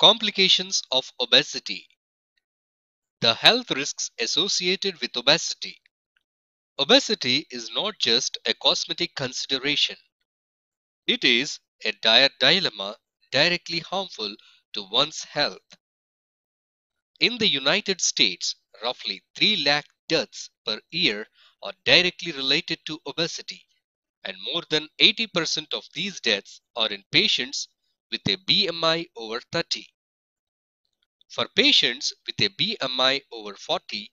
Complications of obesity. The health risks associated with obesity. Obesity is not just a cosmetic consideration. It is a dire dilemma directly harmful to one's health. In the United States, roughly 3 lakh deaths per year are directly related to obesity, and more than 80% of these deaths are in patients with a BMI over 30. For patients with a BMI over 40,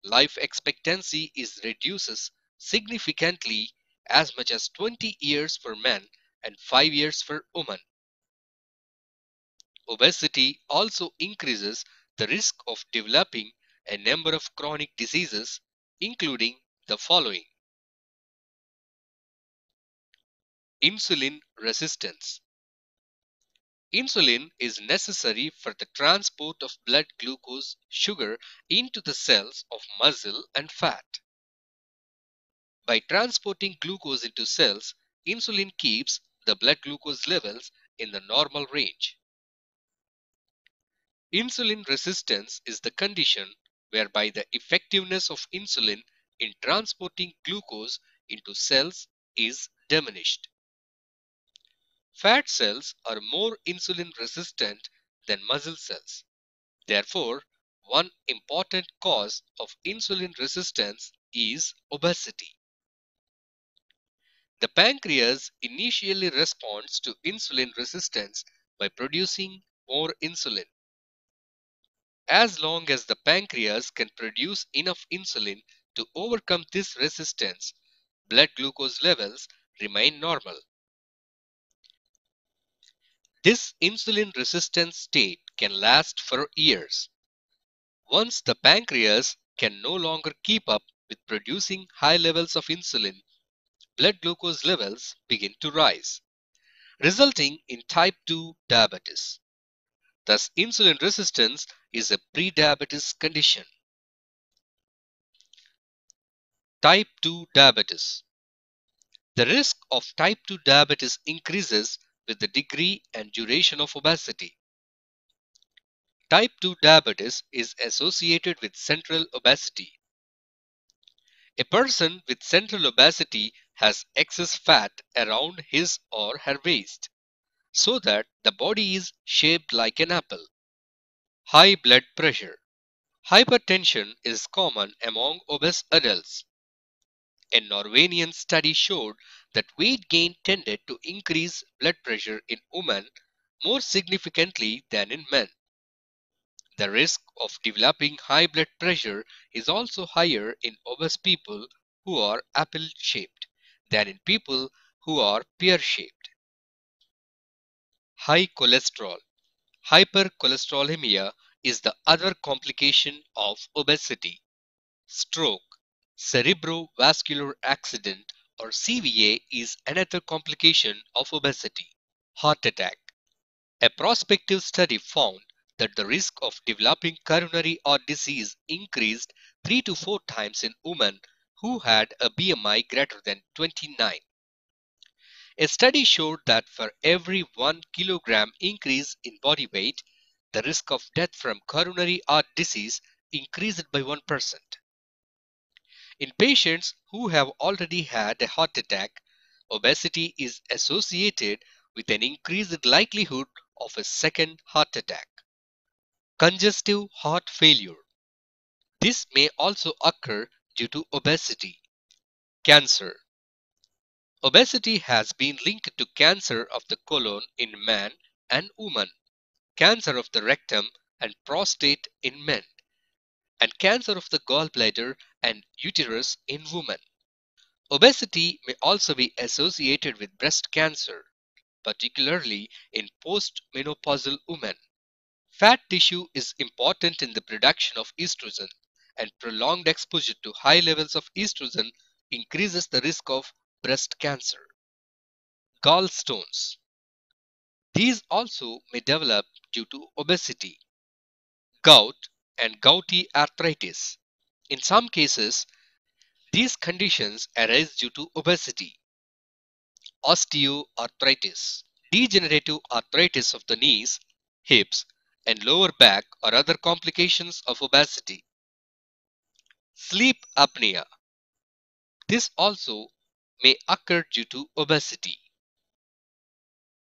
life expectancy is reduces significantly, as much as 20 years for men and 5 years for women. Obesity also increases the risk of developing a number of chronic diseases, including the following: insulin resistance. Insulin is necessary for the transport of blood glucose sugar into the cells of muscle and fat. By transporting glucose into cells, insulin keeps the blood glucose levels in the normal range. Insulin resistance is the condition whereby the effectiveness of insulin in transporting glucose into cells is diminished. Fat cells are more insulin resistant than muscle cells. Therefore, one important cause of insulin resistance is obesity. The pancreas initially responds to insulin resistance by producing more insulin. As long as the pancreas can produce enough insulin to overcome this resistance, blood glucose levels remain normal. This insulin resistant state can last for years. Once the pancreas can no longer keep up with producing high levels of insulin, blood glucose levels begin to rise, resulting in type 2 diabetes. Thus, insulin resistance is a prediabetes condition. Type 2 diabetes. The risk of type 2 diabetes increases with the degree and duration of obesity. Type 2 diabetes is associated with central obesity. A person with central obesity has excess fat around his or her waist, so that the body is shaped like an apple. High blood pressure. Hypertension is common among obese adults. A Norwegian study showed that weight gain tended to increase blood pressure in women more significantly than in men. The risk of developing high blood pressure is also higher in obese people who are apple-shaped than in people who are pear-shaped. High cholesterol. Hypercholesterolemia is the other complication of obesity. Stroke, cerebrovascular accident, or CVA is another complication of obesity. Heart attack. A prospective study found that the risk of developing coronary heart disease increased 3 to 4 times in women who had a BMI greater than 29. A study showed that for every 1 kilogram increase in body weight, the risk of death from coronary heart disease increased by 1%. In patients who have already had a heart attack, obesity is associated with an increased likelihood of a second heart attack. Congestive heart failure. This may also occur due to obesity. Cancer. Obesity has been linked to cancer of the colon in man and woman, cancer of the rectum and prostate in men, and cancer of the gallbladder and uterus in women. Obesity may also be associated with breast cancer, particularly in postmenopausal women. Fat tissue is important in the production of estrogen, and prolonged exposure to high levels of estrogen increases the risk of breast cancer. Gallstones. These also may develop due to obesity. Gout and gouty arthritis. In some cases, these conditions arise due to obesity. Osteoarthritis. Degenerative arthritis of the knees, hips, and lower back or other complications of obesity. Sleep apnea. This also may occur due to obesity.